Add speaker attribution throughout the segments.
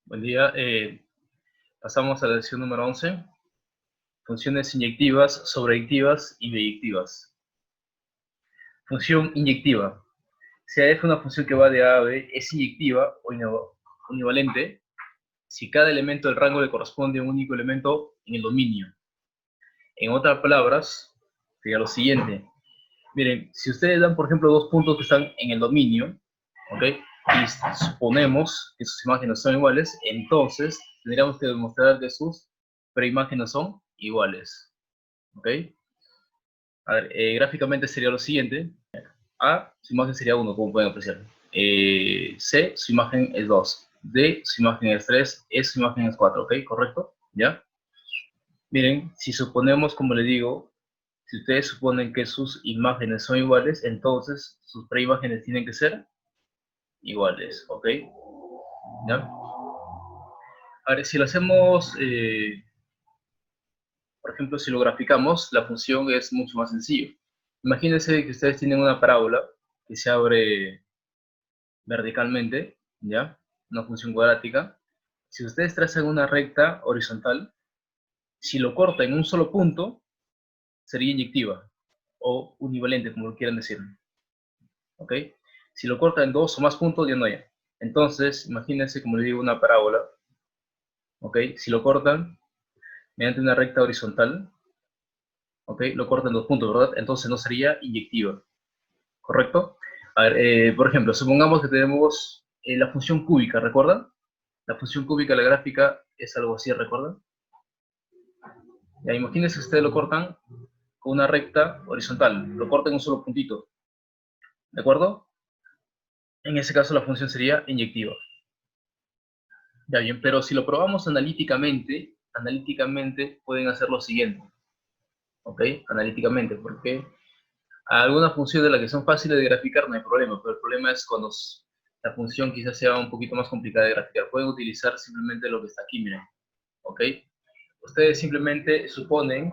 Speaker 1: Buen día. Pasamos a la lección número 11. Funciones inyectivas, sobreactivas y biyectivas. Función inyectiva. Si f es una función que va de A a B, es inyectiva o univalente si cada elemento del rango le corresponde a un único elemento en el dominio. En otras palabras, sería lo siguiente. Miren, si ustedes dan, por ejemplo, dos puntos que están en el dominio, ¿ok? Y suponemos que sus imágenes son iguales, entonces tendríamos que demostrar que sus preimágenes son iguales, ¿ok? A ver, gráficamente sería lo siguiente. A, su imagen sería 1, como pueden apreciar. C, su imagen es 2. D, su imagen es 3. E, su imagen es 4, ¿ok? ¿Correcto? ¿Ya? Miren, si suponemos, como le digo, si ustedes suponen que sus imágenes son iguales, entonces sus preimágenes tienen que ser iguales, ¿ok? ¿Ya? Ahora, si lo hacemos, por ejemplo, si lo graficamos, la función es mucho más sencillo. Imagínense que ustedes tienen una parábola que se abre verticalmente, ¿ya? Una función cuadrática. Si ustedes trazan una recta horizontal, si lo corta en un solo punto, sería inyectiva o univalente, como lo quieran decir, ¿ok? Si lo corta en dos o más puntos, ya no hay. Entonces, imagínense, como le digo, una parábola, ¿ok? Si lo cortan mediante una recta horizontal, ¿ok? Lo cortan en dos puntos, ¿verdad? Entonces no sería inyectiva, ¿correcto? A ver, por ejemplo, supongamos que tenemos la función cúbica, ¿recuerdan? La función cúbica de la gráfica es algo así, ¿recuerdan? Ya, imagínense que ustedes lo cortan con una recta horizontal, lo cortan en un solo puntito, ¿de acuerdo? En ese caso la función sería inyectiva. Ya bien, pero si lo probamos analíticamente pueden hacer lo siguiente, ¿ok? Analíticamente, porque algunas funciones de las que son fáciles de graficar no hay problema, pero el problema es cuando la función quizás sea un poquito más complicada de graficar. Pueden utilizar simplemente lo que está aquí, miren, ¿ok? Ustedes simplemente suponen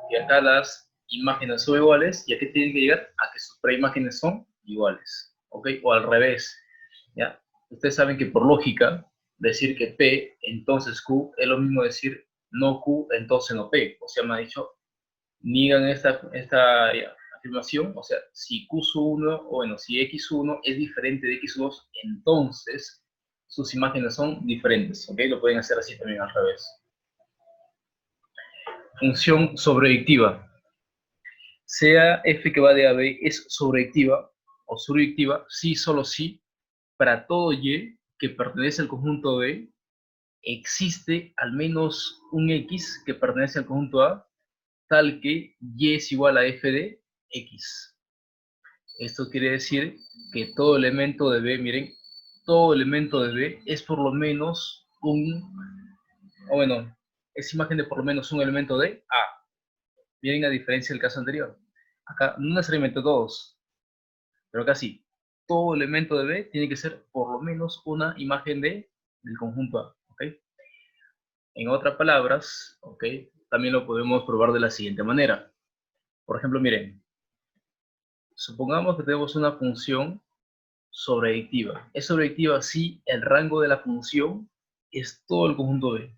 Speaker 1: que acá las imágenes son iguales, y a qué tienen que llegar a que sus preimágenes son iguales, ¿ok? O al revés, ¿ya? Ustedes saben que por lógica, decir que P, entonces Q, es lo mismo decir no Q, entonces no P. O sea, me ha dicho, niegan esta afirmación, o sea, si Q1, o bueno, si X1 es diferente de X2, entonces sus imágenes son diferentes, ¿ok? Lo pueden hacer así también al revés. Función sobreactiva. Sea f que va de a b es sobreactiva o suractiva si, solo si, para todo y que pertenece al conjunto B, existe al menos un x que pertenece al conjunto A, tal que y es igual a f de x. Esto quiere decir que todo elemento de B, miren, todo elemento de B es por lo menos es imagen de por lo menos un elemento de A. Miren la diferencia del caso anterior. Acá no necesariamente todos, pero casi todo elemento de B tiene que ser por lo menos una imagen del conjunto A, ¿ok? En otras palabras, ¿ok? También lo podemos probar de la siguiente manera. Por ejemplo, miren, supongamos que tenemos una función sobreactiva. Es sobreactiva si el rango de la función es todo el conjunto B.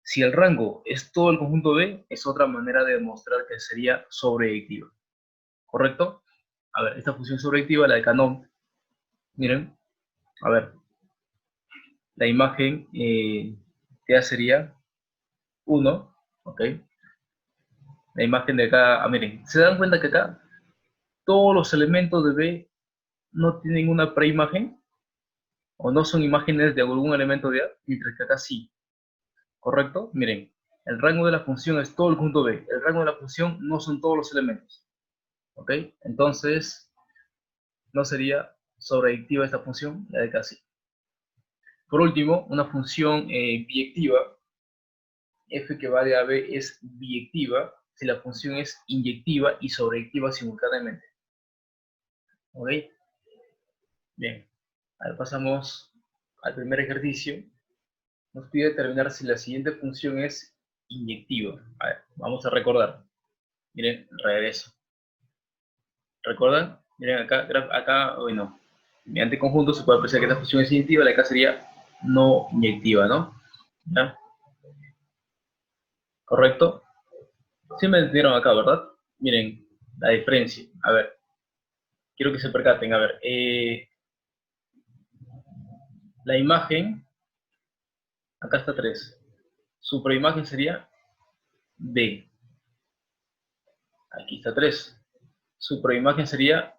Speaker 1: Si el rango es todo el conjunto B, es otra manera de demostrar que sería sobreactiva. ¿Correcto? A ver, esta función sobreactiva, la de Canón, miren, a ver, la imagen que sería 1, ¿ok? La imagen de acá, miren, ¿se dan cuenta que acá todos los elementos de B no tienen una preimagen? ¿O no son imágenes de algún elemento de A? Mientras que acá sí, ¿correcto? Miren, el rango de la función es todo el conjunto B. El rango de la función no son todos los elementos, ¿ok? Entonces, no sería sobreactiva esta función, la de acá sí. Por último, una función biyectiva, f que va de a b es biyectiva si la función es inyectiva y sobreactiva simultáneamente. ¿Ok? Bien. Ahora pasamos al primer ejercicio. Nos pide determinar si la siguiente función es inyectiva. A ver, vamos a recordar. Miren, regreso. ¿Recuerdan? Miren acá, bueno, mediante conjunto se puede apreciar que esta función es inyectiva, la de acá sería no inyectiva, ¿no? ¿Ya? ¿Correcto? Sí me entendieron acá, ¿verdad? Miren, la diferencia. A ver, quiero que se percaten. A ver, la imagen, acá está 3. Su preimagen sería D. Aquí está 3. Su preimagen sería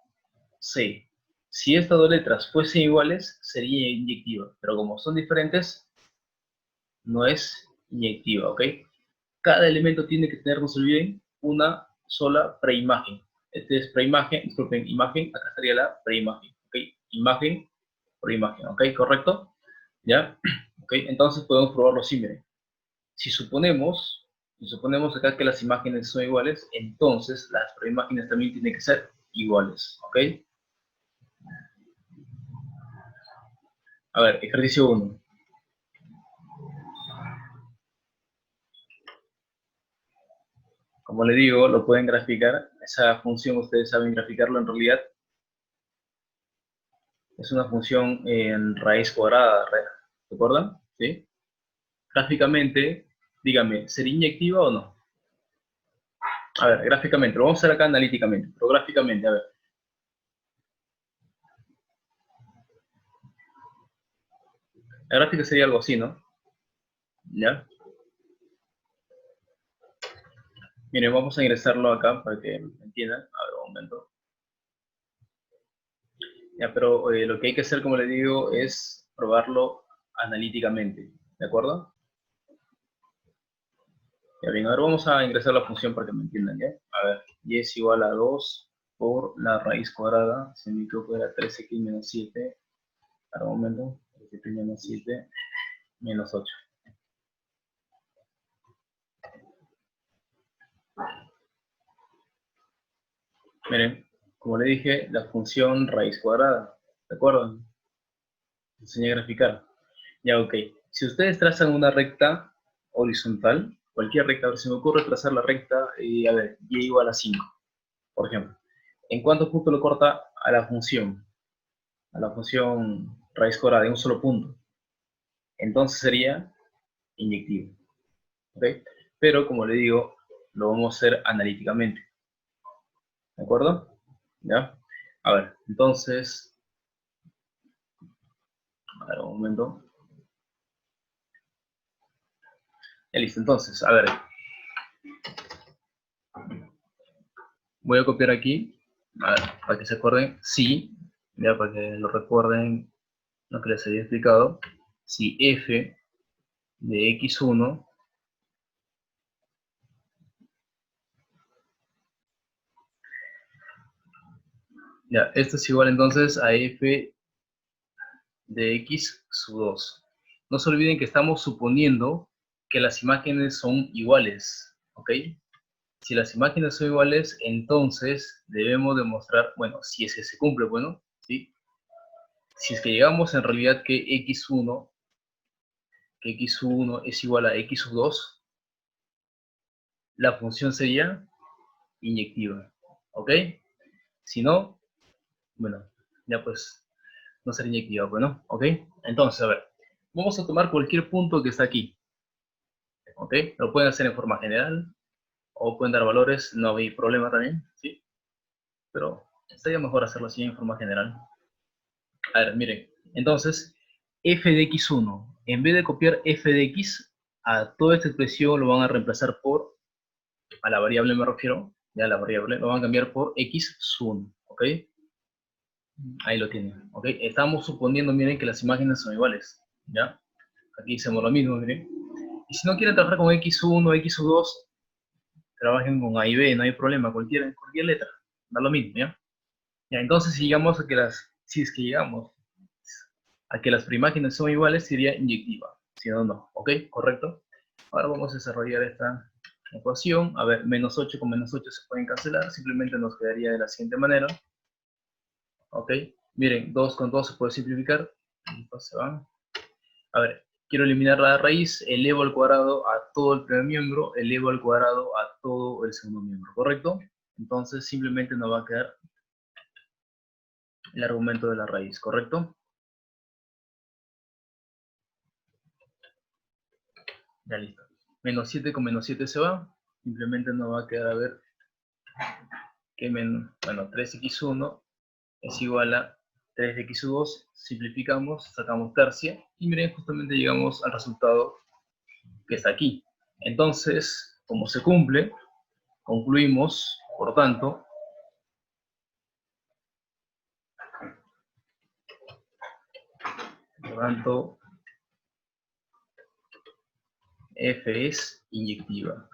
Speaker 1: C. Si estas dos letras fuesen iguales, sería inyectiva. Pero como son diferentes, no es inyectiva, ¿ok? Cada elemento tiene que tener, no se olviden, una sola preimagen. Este es preimagen, disculpen, imagen, acá estaría la preimagen, ¿ok? Imagen, preimagen, ¿ok? ¿Correcto? ¿Ya? ¿Ok? Entonces podemos probarlo así, miren. Si suponemos acá que las imágenes son iguales, entonces las preimágenes también tienen que ser iguales, ¿ok? A ver, ejercicio 1. Como le digo, lo pueden graficar. Esa función ustedes saben graficarlo en realidad. Es una función en raíz cuadrada, ¿recuerdan? ¿Sí? Gráficamente, dígame, ¿sería inyectiva o no? A ver, gráficamente, lo vamos a hacer acá analíticamente, pero gráficamente, a ver. La gráfica sería algo así, ¿no? ¿Ya? Miren, vamos a ingresarlo acá para que entiendan. A ver, un momento. Ya, pero lo que hay que hacer, como le digo, es probarlo analíticamente, ¿de acuerdo? Ya bien, ahora vamos a ingresar la función para que me entiendan, ¿ya? A ver, y es igual a 2 por la raíz cuadrada, si me equivoco era 3x menos 7, ahora un momento, 3x menos 7 menos 8. Miren, como le dije, la función raíz cuadrada, ¿de acuerdo? Enseñé a graficar. Ya, ok. Si ustedes trazan una recta horizontal, cualquier recta, a ver, se me ocurre trazar la recta, a ver, y igual a 5, por ejemplo. ¿En cuántos puntos lo corta a la función? A la función raíz cuadrada, en un solo punto. Entonces sería inyectivo. ¿Ok? Pero, como le digo, lo vamos a hacer analíticamente. ¿De acuerdo? ¿Ya? A ver, entonces, a ver, un momento. Ya listo, entonces, a ver, voy a copiar aquí, a ver, para que se acuerden, sí, ya para que lo recuerden lo que les había explicado, si f de x1 ya, esto es igual entonces a f de x sub 2. No se olviden que estamos suponiendo que las imágenes son iguales, ¿ok? Si las imágenes son iguales, entonces debemos demostrar, bueno, si es que se cumple, bueno, ¿sí? Si es que llegamos en realidad que x1 es igual a x sub 2, la función sería inyectiva, ¿ok? Si no, bueno, ya pues no sería inyectiva, bueno, ¿ok? Entonces, a ver, vamos a tomar cualquier punto que está aquí, ¿ok? Lo pueden hacer en forma general o pueden dar valores, no hay problema también, ¿sí? Pero estaría mejor hacerlo así en forma general. A ver, miren, entonces, f de x1, en vez de copiar f de x, a toda esta expresión lo van a reemplazar por, a la variable me refiero, ya la variable, lo van a cambiar por x sub 1, ¿ok? Ahí lo tienen, ¿ok? Estamos suponiendo, miren, que las imágenes son iguales, ¿ya? Aquí hacemos lo mismo, miren. Y si no quieren trabajar con x1, x2, trabajen con a y b, no hay problema, cualquier letra, da lo mismo, ¿ya? Ya, entonces si llegamos a que si es que llegamos a que las preimágenes son iguales, sería inyectiva, si no, no, ¿ok? ¿Correcto? Ahora vamos a desarrollar esta ecuación. A ver, menos 8 con menos 8 se pueden cancelar, simplemente nos quedaría de la siguiente manera, ¿ok? Miren, 2 con 2 se puede simplificar, se van. A ver, quiero eliminar la raíz, elevo al cuadrado a todo el primer miembro, elevo al cuadrado a todo el segundo miembro, ¿correcto? Entonces simplemente nos va a quedar el argumento de la raíz, ¿correcto? Ya listo. Menos 7 con menos 7 se va. Simplemente nos va a quedar a ver que bueno, 3x1 es igual a 3x2. Simplificamos, sacamos tercia. Y miren, justamente llegamos al resultado que está aquí. Entonces, como se cumple, concluimos, por tanto, F es inyectiva.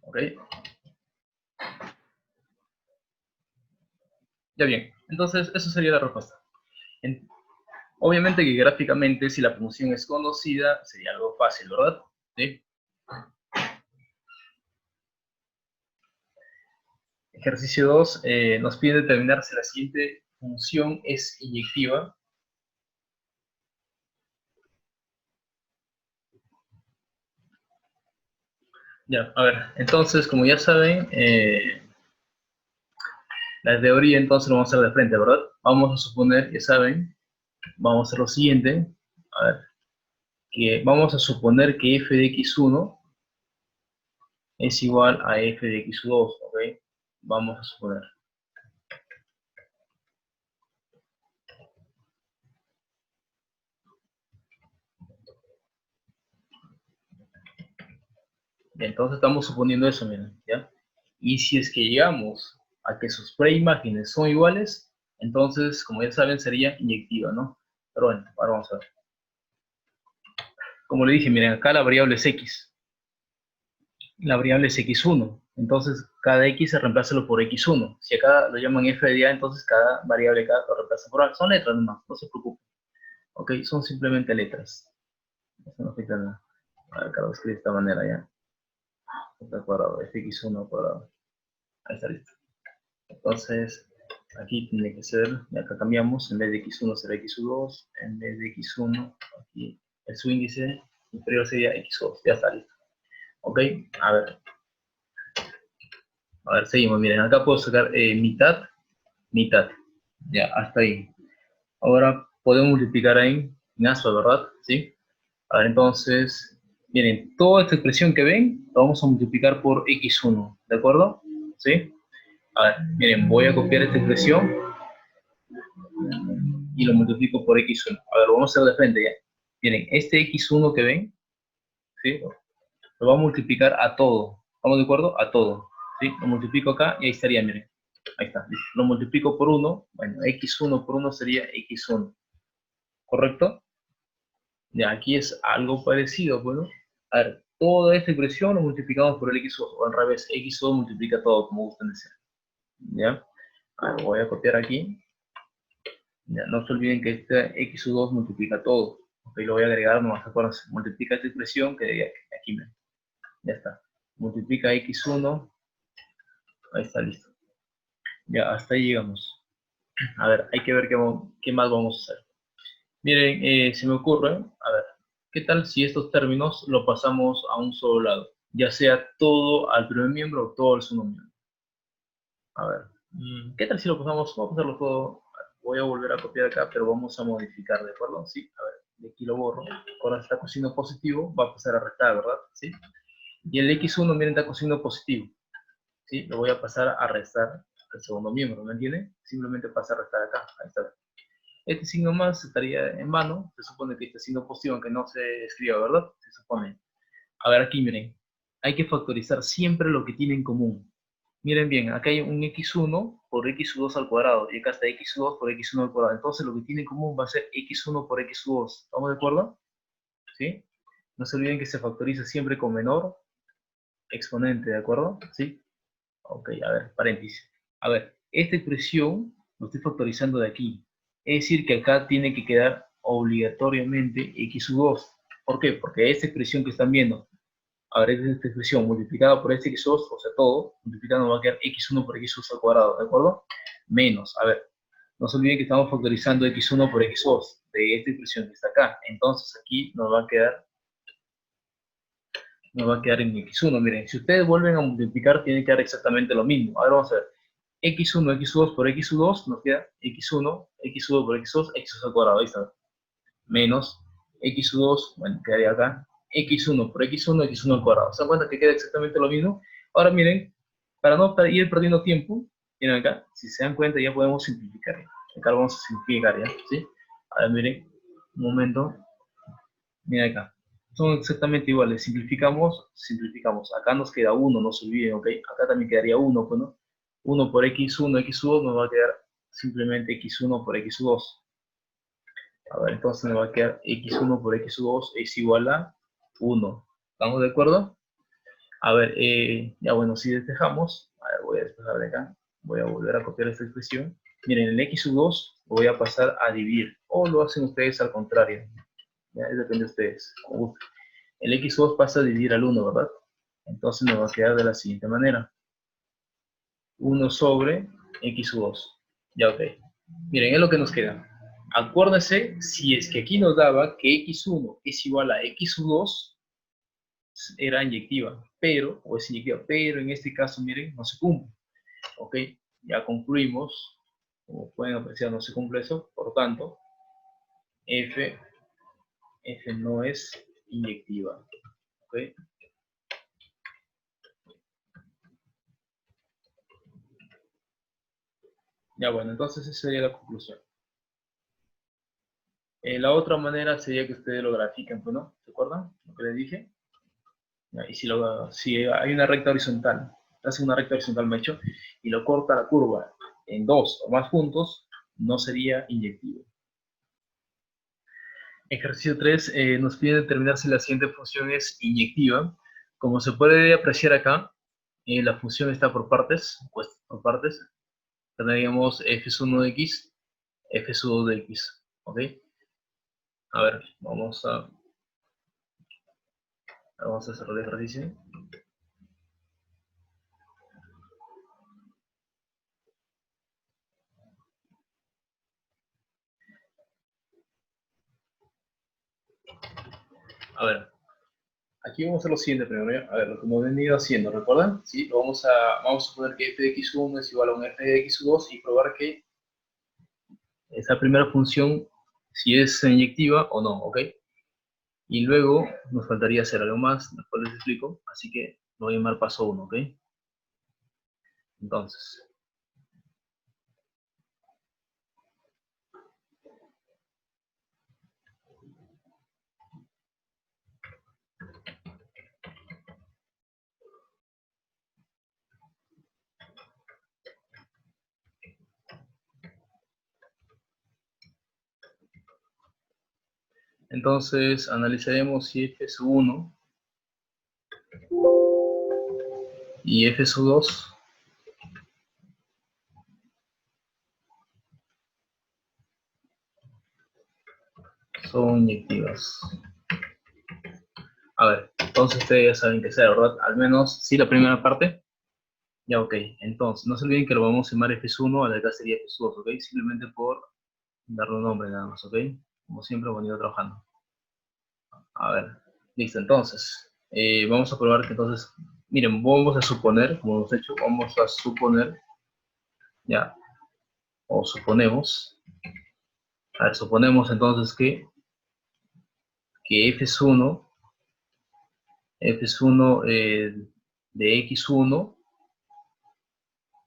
Speaker 1: ¿Ok? Ya bien, entonces eso sería la respuesta. Obviamente que gráficamente, si la función es conocida, sería algo fácil, ¿verdad? ¿Sí? Ejercicio 2 nos pide determinar si la siguiente función es inyectiva. Ya, a ver, entonces, como ya saben, la teoría entonces lo vamos a hacer de frente, ¿verdad? Vamos a suponer, ya saben, vamos a hacer lo siguiente, a ver, que vamos a suponer que f de x1 es igual a f de x2, ¿ok? Vamos a suponer. Entonces estamos suponiendo eso, miren, ¿ya? Y si es que llegamos a que sus preimágenes son iguales, entonces, como ya saben, sería inyectiva, ¿no? Pero bueno, ahora vamos a ver. Como le dije, miren, acá la variable es x. La variable es x1. Entonces, cada x se reemplaza por x1. Si acá lo llaman f de a, entonces cada variable acá lo reemplaza por a. Son letras nomás, no se preocupen. Ok, son simplemente letras. Eso no afecta nada. A ver, acá lo escribe de esta manera ya. Está cuadrado, fx1 cuadrado. Ahí está listo. Entonces, aquí tiene que ser, y acá cambiamos, en vez de x1 será x2, en vez de x1, aquí el su índice inferior sería x2, ya está listo. Ok, a ver, seguimos, miren, acá puedo sacar mitad, mitad, ya, hasta ahí. Ahora podemos multiplicar ahí en ASO, ¿verdad? ¿Sí? A ver, entonces, miren, toda esta expresión que ven, la vamos a multiplicar por x1, ¿de acuerdo? ¿Sí? A ver, miren, voy a copiar esta expresión y lo multiplico por x1. A ver, lo vamos a hacer de frente ya. Miren, este x1 que ven, ¿sí? Lo vamos a multiplicar a todo. ¿Estamos de acuerdo? A todo. ¿Sí? Lo multiplico acá y ahí estaría, miren. Ahí está. Lo multiplico por 1. Bueno, x1 por 1 sería x1. ¿Correcto? Ya, aquí es algo parecido, bueno. A ver, toda esta expresión lo multiplicamos por el x2, o al revés, x2 multiplica todo, como gustan decir. ¿Ya? A ver, voy a copiar aquí. Ya, no se olviden que este x2 multiplica todo. Ok, lo voy a agregar, no más acuérdense. Multiplica esta expresión que aquí, ya está. Multiplica x1, ahí está listo. Ya, hasta ahí llegamos. A ver, hay que ver qué más vamos a hacer. Miren, se me ocurre, a ver, ¿qué tal si estos términos lo pasamos a un solo lado? Ya sea todo al primer miembro o todo al segundo miembro. A ver, ¿qué tal si lo pasamos? Vamos a pasarlo todo. Voy a volver a copiar acá, pero vamos a modificar, ¿de acuerdo? Sí, a ver, de aquí lo borro. Ahora está cociendo positivo, va a pasar a restar, ¿verdad? Sí. Y el x1, miren, está cociendo positivo. ¿Sí? Lo voy a pasar a restar al segundo miembro, ¿me entienden? Simplemente pasa a restar acá, ahí está. Este signo más estaría en vano, se supone que este signo positivo, aunque no se escriba, ¿verdad? Se supone. A ver, aquí miren, hay que factorizar siempre lo que tiene en común. Miren bien, acá hay un x1 por x2 al cuadrado, y acá está x2 por x1 al cuadrado. Entonces lo que tiene en común va a ser x1 por x2. ¿Estamos de acuerdo? ¿Sí? No se olviden que se factoriza siempre con menor exponente, ¿de acuerdo? ¿Sí? Ok, a ver, paréntesis. A ver, esta expresión lo estoy factorizando de aquí. Es decir, que acá tiene que quedar obligatoriamente x2. ¿Por qué? Porque esta expresión que están viendo, a ver, esta expresión multiplicada por este x2, o sea, todo, multiplicando va a quedar x1 por x2 al cuadrado, ¿de acuerdo? Menos, a ver, no se olviden que estamos factorizando x1 por x2 de esta expresión que está acá. Entonces aquí nos va a quedar en x1. Miren, si ustedes vuelven a multiplicar, tiene que dar exactamente lo mismo. Ahora vamos a ver. x1, x2 por x2 nos queda x1 por x2, x2 al cuadrado. Ahí está. Menos x2, bueno, quedaría acá, x1 por x1, x1 al cuadrado. ¿Se dan cuenta que queda exactamente lo mismo? Ahora miren, para no ir perdiendo tiempo, miren acá, si se dan cuenta ya podemos simplificar. Acá lo vamos a simplificar, ¿ya? ¿Sí? Ahora miren, un momento, miren acá. Son exactamente iguales, simplificamos, simplificamos. Acá nos queda 1, no se olviden, ¿ok? Acá también quedaría 1, pues, ¿no? 1 por x1, x2 nos va a quedar simplemente x1 por x2. A ver, entonces nos va a quedar x1 por x2 es igual a 1. ¿Estamos de acuerdo? A ver, ya bueno, si despejamos, a ver, voy a despejar de acá, voy a volver a copiar esta expresión. Miren, el x2 lo voy a pasar a dividir, o lo hacen ustedes al contrario, ya depende de ustedes. El x2 pasa a dividir al 1, ¿verdad? Entonces nos va a quedar de la siguiente manera. 1 sobre x2. Ya, ok. Miren, es lo que nos queda. Acuérdense, si es que aquí nos daba que x1 es igual a x2, era inyectiva, o es inyectiva, pero en este caso, miren, no se cumple. Ok, ya concluimos, como pueden apreciar, no se cumple eso, por lo tanto, F no es inyectiva. Ok, ya bueno, entonces esa sería la conclusión. La otra manera sería que ustedes lo grafiquen, pues, ¿no? ¿Se acuerdan lo que les dije? Y si hay una recta horizontal, hace una recta horizontal, me hecho, y lo corta la curva en 2 o más puntos, no sería inyectivo. Ejercicio 3 nos pide determinar si la siguiente función es inyectiva. Como se puede apreciar acá, la función está por partes, pues por partes. Tendríamos f1 de x, f2 de x, ¿ok? A ver, vamos a hacer el ejercicio. A ver, aquí vamos a hacer lo siguiente primero, ¿ya? A ver, lo que hemos venido haciendo, ¿recuerdan? Sí, vamos a poner que f de x1 es igual a un f de x2 y probar que esa primera función, si es inyectiva o no, ¿ok? Y luego nos faltaría hacer algo más, después les explico, así que lo voy a llamar paso 1, ¿ok? Entonces, analizaremos si f sub 1 y f sub 2 son inyectivas. A ver, entonces ustedes ya saben qué hacer, ¿verdad? Al menos, sí, la primera parte. Ya, ok. Entonces, no se olviden que lo vamos a llamar f sub 1, a la acá sería f sub 2, ¿ok? Simplemente por darle un nombre nada más, ¿ok? Como siempre, hemos ido trabajando. A ver, listo, entonces, vamos a probar que entonces, miren, vamos a suponer, como hemos hecho, vamos a suponer, ya, o suponemos, a ver, suponemos entonces que f es 1 de x1,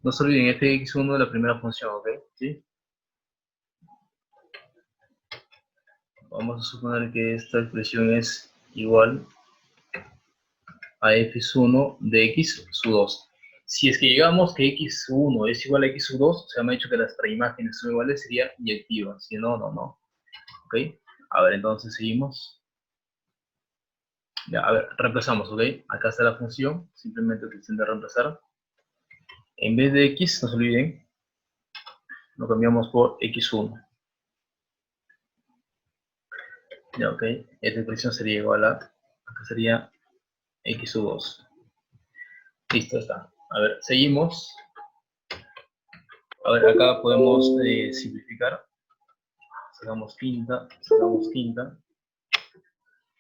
Speaker 1: no se olviden, f de x1 es la primera función, ¿ok? ¿Sí? Vamos a suponer que esta expresión es igual a f1 de x sub 2. Si es que llegamos que x1 es igual a x sub 2, o sea, me ha dicho que las tres imágenes son iguales, sería inyectiva. Si no, no, no. ¿Ok? A ver, entonces seguimos. Ya, a ver, reemplazamos, ¿ok? Acá está la función, simplemente utilicen de reemplazar. En vez de x, no se olviden, lo cambiamos por x1. Ya, ok. Esta expresión sería igual a, acá sería x sub 2. Listo, está. A ver, seguimos. A ver, acá podemos simplificar. Sacamos quinta.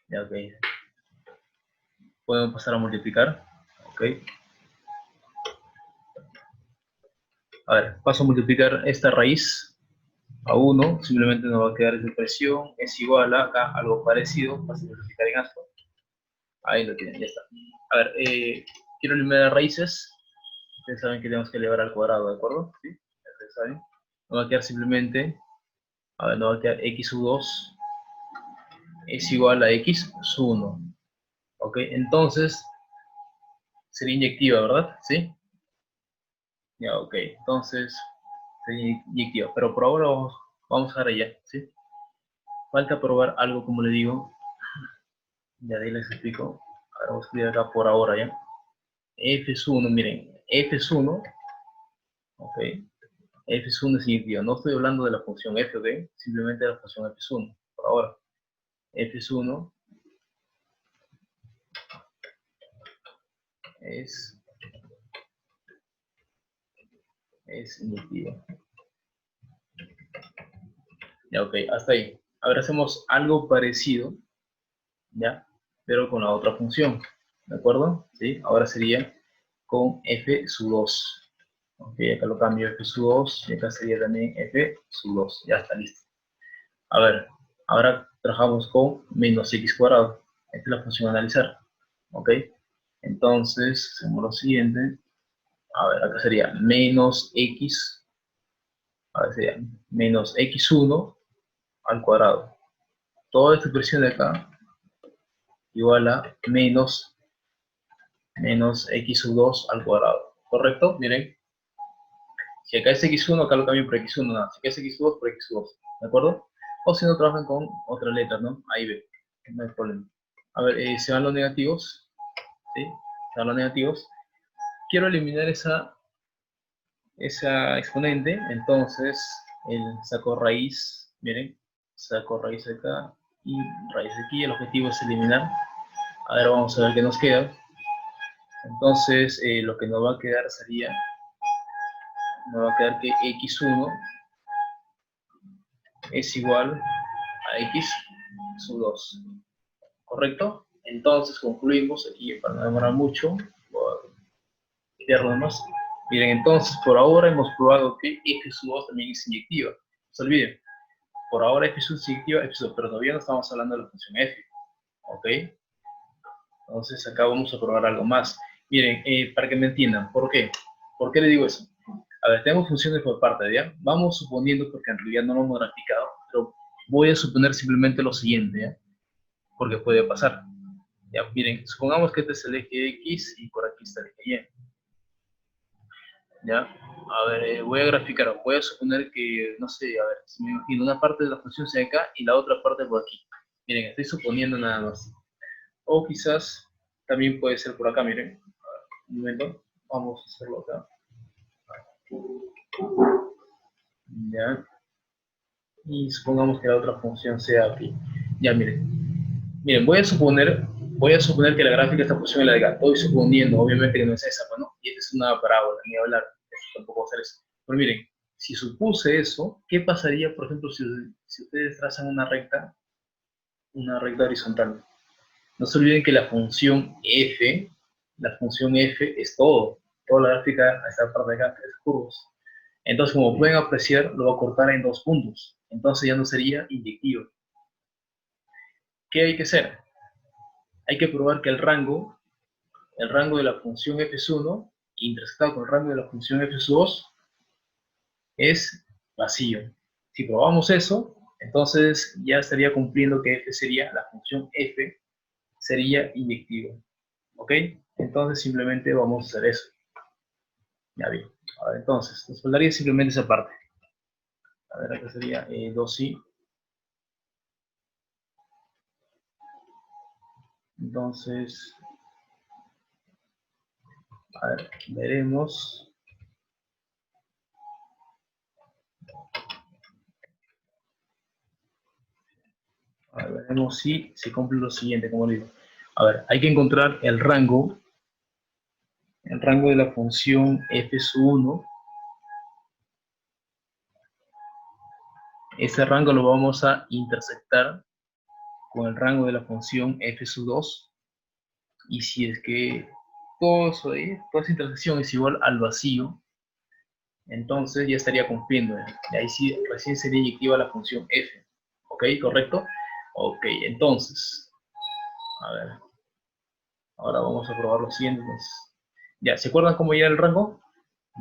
Speaker 1: Ya, ok. Podemos pasar a multiplicar. Ok. A ver, paso a multiplicar esta raíz. a 1, simplemente nos va a quedar esa expresión, es igual a acá, algo parecido, para simplificar en esto. Ahí lo tienen, ya está. A ver, quiero eliminar raíces. Ustedes saben que tenemos que elevar al cuadrado, ¿de acuerdo? ¿Sí? Ustedes saben. Nos va a quedar simplemente, a ver, nos va a quedar x sub 2 es igual a x sub 1. ¿Ok? Entonces, sería inyectiva, ¿verdad? ¿Sí? Ya, ok. Entonces, sería inyectiva. Pero por ahora vamos a dejar allá, ¿sí? Falta probar algo, como le digo. Ya de ahí les explico. Ahora vamos a escribir acá por ahora, ¿ya? F es 1, miren. F es 1, ¿ok? F es 1 es inyectiva. No estoy hablando de la función f, ¿ok? Simplemente de la función f es 1, por ahora. F es 1 es inyectiva. Ya, ok, hasta ahí. Ahora hacemos algo parecido, ¿ya? Pero con la otra función, ¿de acuerdo? ¿Sí? Ahora sería con f sub 2. Ok, acá lo cambio f sub 2 y acá sería también f sub 2. Ya está listo. A ver, ahora trabajamos con menos x cuadrado. Esta es la función a analizar. Ok, entonces hacemos lo siguiente. A ver, acá sería menos x, a ver, sería menos x1 al cuadrado. Toda esta expresión de acá igual a menos x sub 2 al cuadrado. ¿Correcto? Miren, si acá es x1, acá lo cambio por x1, nada. Si acá es x2, por x2. ¿De acuerdo? O si no, trabajan con otra letra, ¿no? Ahí ve, no hay problema. A ver, se van los negativos, ¿sí? Se van los negativos. Quiero eliminar esa exponente, entonces saco raíz, miren, saco raíz acá y raíz aquí. El objetivo es eliminar. A ver, vamos a ver qué nos queda. Entonces, lo que nos va a quedar sería, nos va a quedar que x1 es igual a x sub 2. ¿Correcto? Entonces concluimos aquí, para no demorar mucho, voy a quitarlo más. Miren, entonces por ahora hemos probado que f sub 2 también es inyectiva. No se olviden, por ahora f sub es inyectiva, f sub, pero todavía no estamos hablando de la función f. ¿Ok? Entonces acá vamos a probar algo más. Miren, para que me entiendan, ¿por qué? ¿Por qué le digo eso? A ver, tenemos funciones por parte, ¿ya? Vamos suponiendo, porque en realidad no lo hemos graficado, pero voy a suponer simplemente lo siguiente, ¿ya? Porque puede pasar. Ya, miren, supongamos que este es el eje X y por aquí está el eje Y. ¿Ya? A ver, voy a graficar, voy a suponer que, no sé, a ver, si me imagino una parte de la función sea acá y la otra parte por aquí. Miren, estoy suponiendo nada más. O quizás también puede ser por acá, miren. Un momento, vamos a hacerlo acá. Ya. Y supongamos que la otra función sea aquí. Ya, miren. Miren, voy a suponer que la gráfica de esta función es la de acá. Estoy suponiendo, obviamente que no es esa, ¿no? Y esta es una parábola, ni hablar. Eso tampoco va a ser eso. Pero miren, si supuse eso, ¿qué pasaría, por ejemplo, si ustedes trazan una recta horizontal? No se olviden que la función f es todo. Toda la gráfica, esta parte de acá, es curvos. Entonces, como pueden apreciar, lo va a cortar en dos puntos. Entonces ya no sería inyectivo. ¿Qué hay que hacer? Hay que probar que el rango de la función f1 intersectado con el rango de la función f2 es vacío. Si probamos eso, entonces ya estaría cumpliendo que f sería, la función f sería inyectiva. ¿Ok? Entonces simplemente vamos a hacer eso. Ya bien. Ahora entonces, nos faltaría simplemente esa parte. A ver, acá sería 2i. Entonces, a ver, veremos. A ver, veremos si se cumple lo siguiente, como digo. A ver, hay que encontrar el rango de la función f1. Ese rango lo vamos a intersectar con el rango de la función f2. Y si es que todo eso ahí, toda esa intersección es igual al vacío, Entonces ya estaría cumpliendo. Y ahí sí, recién sería inyectiva la función f. ¿Ok? ¿Correcto? Ok, entonces, a ver, ahora vamos a probar lo siguiente. Entonces, ya, ¿se acuerdan cómo ya era el rango?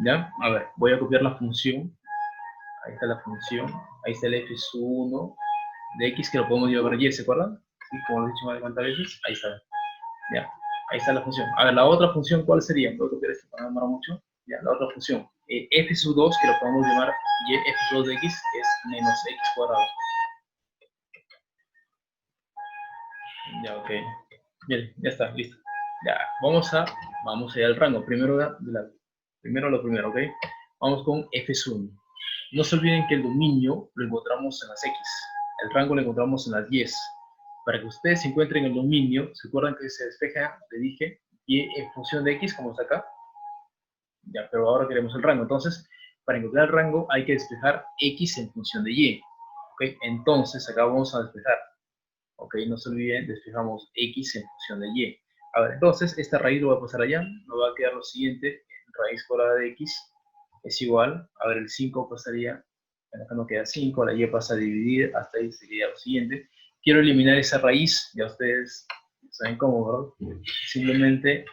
Speaker 1: ¿Ya? A ver, voy a copiar la función. Ahí está la función. Ahí está el f sub 1 de x que lo podemos llevar a y, ¿se acuerdan? Sí, como lo he dicho más de cuántas veces. Ahí está. Ya, ahí está la función. A ver, la otra función, ¿cuál sería? Puedo copiar esto para no demorar mucho. Ya, la otra función. F sub 2, que lo podemos llamar y f sub 2 de x, es menos x cuadrado. Ya, ok. Bien, ya está, listo. Ya, vamos allá al rango. Primero lo primero, ¿ok? Vamos con f sub 1. No se olviden que el dominio lo encontramos en las x. El rango lo encontramos en las y. Para que ustedes se encuentren el dominio, ¿se acuerdan que se despeja, le dije, y en función de x, como está acá? Ya, pero ahora queremos el rango. Entonces, para encontrar el rango hay que despejar x en función de y. ¿Ok? Entonces, acá vamos a despejar. ¿Ok? No se olviden, despejamos x en función de y. A ver, entonces, esta raíz lo va a pasar allá. Nos va a quedar lo siguiente. Raíz cuadrada de x es igual. A ver, el 5 pasaría. Acá no queda 5. La y pasa a dividir. Hasta ahí sería lo siguiente. Quiero eliminar esa raíz. Ya ustedes saben cómo, ¿verdad? Simplemente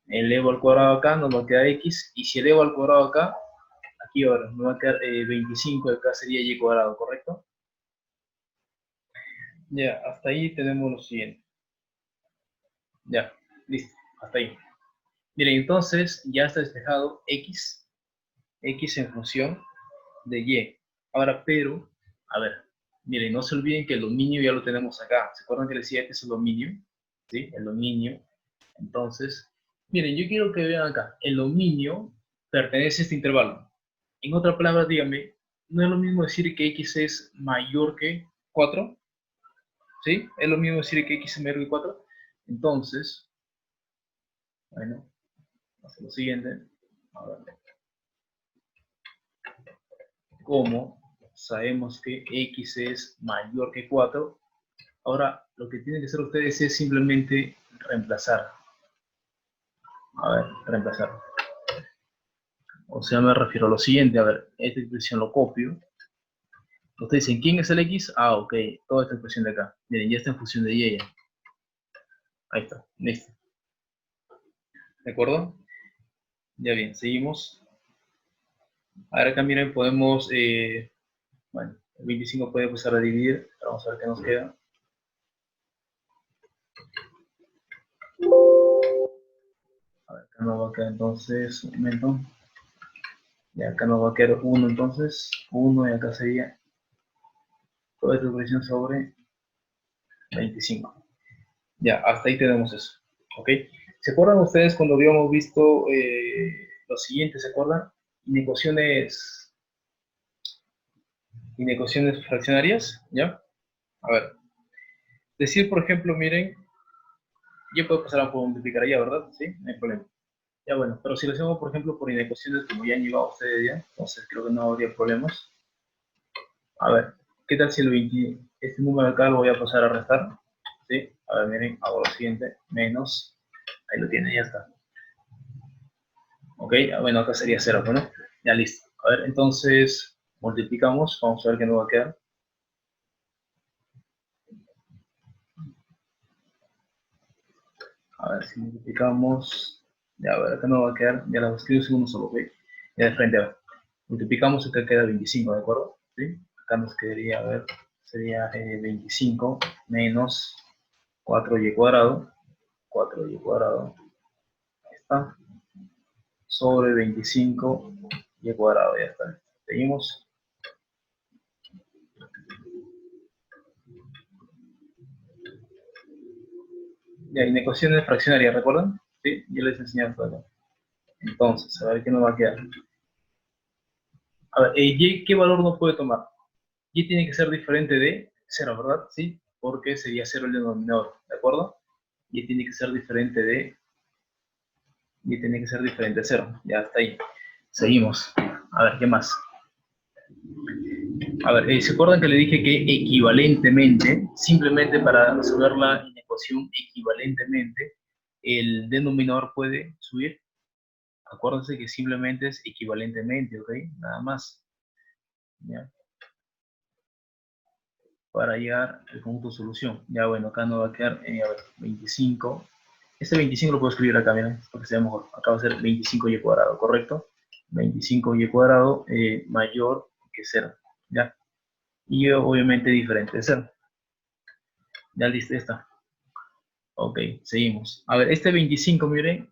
Speaker 1: elevo al cuadrado acá, nos va a quedar x, y si elevo al cuadrado acá, aquí ahora nos va a quedar 25, acá sería y cuadrado, ¿correcto? Ya, hasta ahí tenemos lo siguiente. Ya, listo, hasta ahí. Miren, entonces ya está despejado x en función de y. Ahora, pero, a ver, miren, no se olviden que el dominio ya lo tenemos acá. ¿Se acuerdan que les decía que es el dominio? ¿Sí? El dominio. Entonces, miren, yo quiero que vean acá, el dominio pertenece a este intervalo. En otras palabras, díganme, ¿no es lo mismo decir que x es mayor que 4? ¿Sí? ¿Es lo mismo decir que x es mayor que 4? Entonces, bueno, vamos a lo siguiente. A ver, ¿cómo sabemos que x es mayor que 4? Ahora, lo que tienen que hacer ustedes es simplemente reemplazar. A ver, reemplazar. O sea, me refiero a lo siguiente. A ver, esta expresión lo copio. Ustedes dicen, ¿quién es el x? Ah, ok, toda esta expresión de acá. Miren, ya está en función de y. Ahí está, listo. ¿De acuerdo? Ya bien, seguimos. Ahora acá miren, podemos, bueno, el 25 puede empezar a dividir. Vamos a ver qué nos queda. A ver, acá nos va a quedar entonces, un momento. Y acá nos va a quedar 1 entonces. 1 y acá sería toda esta expresión sobre 25. Ya, hasta ahí tenemos eso. ¿Ok? ¿Se acuerdan ustedes cuando habíamos visto lo siguiente? ¿Se acuerdan? Inecuaciones fraccionarias, ¿ya? A ver, decir, por ejemplo, miren, ya puedo pasar a multiplicar allá, ¿verdad? Sí, no hay problema. Ya bueno, pero si lo hacemos, por ejemplo, por inecuaciones, como ya han llevado ustedes ya, entonces creo que no habría problemas. A ver, ¿qué tal si el 20, este número acá lo voy a pasar a restar? ¿Sí? A ver, miren, hago lo siguiente, menos, ahí lo tiene, ya está. ¿Ok? Bueno, acá sería 0, ¿no? Ya listo. A ver, entonces, multiplicamos, vamos a ver qué nos va a quedar. A ver, si multiplicamos, ya a ver, acá nos va a quedar, ya la escribo en uno solo, ¿ok? Ya de frente, a ver. Multiplicamos, acá queda 25, ¿de acuerdo? ¿Sí? Acá nos quedaría, a ver, sería 25 menos 4y cuadrado, 4y cuadrado, ahí está, sobre 25y cuadrado, ya está. Seguimos. Ya, inecuaciones fraccionarias, ¿recuerdan? Sí, yo les enseñé todo. Entonces, a ver qué nos va a quedar. A ver, y, ¿qué valor no puede tomar? Y tiene que ser diferente de 0, ¿verdad? Sí, porque sería 0 el denominador, ¿de acuerdo? Y tiene que ser diferente de, y tiene que ser diferente de 0, ya está ahí. Seguimos. A ver, ¿qué más? A ver, ¿se acuerdan que le dije que equivalentemente, simplemente para resolver la inecuación equivalentemente, el denominador puede subir? Acuérdense que simplemente es equivalentemente, ¿ok? Nada más. ¿Ya? Para llegar al punto de solución. Ya bueno, acá nos va a quedar a ver, 25. Este 25 lo puedo escribir acá, miren, para que sea mejor. Acá va a ser 25y cuadrado, ¿correcto? 25y cuadrado mayor que 0, ¿ya? Y obviamente diferente de 0. Ya listo, está. Ok, seguimos. A ver, este 25, miren,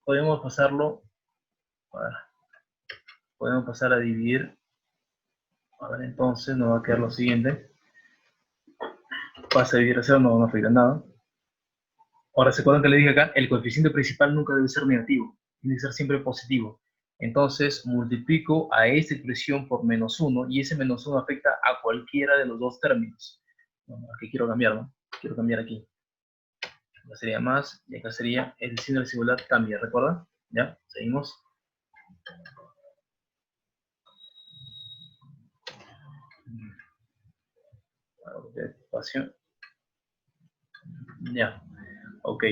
Speaker 1: podemos pasarlo, podemos pasar a dividir. A ver, entonces nos va a quedar lo siguiente. Pasa a dividir a 0, no afecta nada. Ahora, ¿se acuerdan que le dije acá? El coeficiente principal nunca debe ser negativo, tiene que ser siempre positivo. Entonces, multiplico a esta expresión por -1 y ese -1 afecta a cualquiera de los dos términos. Bueno, aquí quiero cambiar, ¿no? Quiero cambiar aquí. Acá sería más y acá sería el signo del singular cambia, ¿recuerdan? ¿Ya? Seguimos. Espacio. Ya, ok.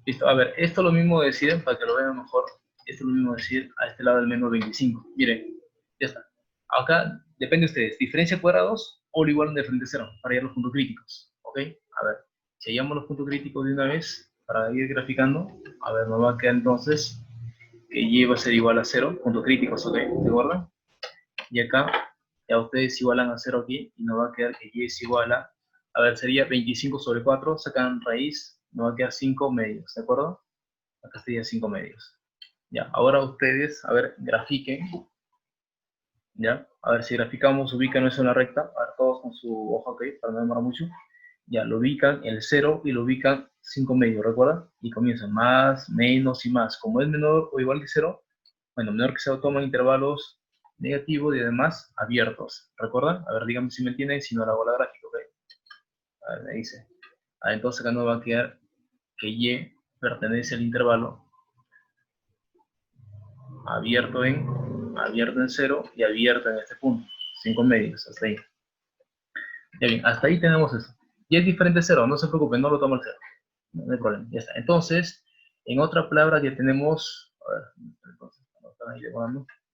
Speaker 1: Listo, a ver, esto es lo mismo decir, para que lo vean mejor, esto es lo mismo decir a este lado del menos 25. Miren, ya está. Acá depende de ustedes, diferencia cuadrados o lo igual de frente a cero, para hallar los puntos críticos. ¿Ok? A ver, si hallamos los puntos críticos de una vez, para ir graficando, a ver, nos va a quedar entonces que y va a ser igual a 0, puntos críticos, ¿ok? ¿De acuerdo? Y acá ya ustedes igualan a 0 aquí y nos va a quedar que y es igual a ver, sería 25 sobre 4, sacan raíz, nos va a quedar 5 medios, ¿de acuerdo? Acá sería 5 medios. Ya, ahora ustedes, a ver, grafiquen, ya, a ver si graficamos, ubican eso en la recta, a ver, todos con su hoja, ok, para no demorar mucho. Ya, lo ubican el 0 y lo ubican 5 medios, ¿recuerdan? Y comienzan más, menos y más. Como es menor o igual que 0, bueno, menor que 0 toman intervalos negativos y además abiertos, ¿recuerdan? A ver, díganme si me entienden, si no la hago la gráfica, ok. A ver, me dice. Ah, entonces acá nos va a quedar que y pertenece al intervalo abierto en 0 y abierto en este punto. 5 medios, hasta ahí. Ya bien, hasta ahí tenemos eso. Y es diferente 0, no se preocupen, no lo tomo el 0. No hay problema, ya está. Entonces, en otra palabra ya tenemos, a ver,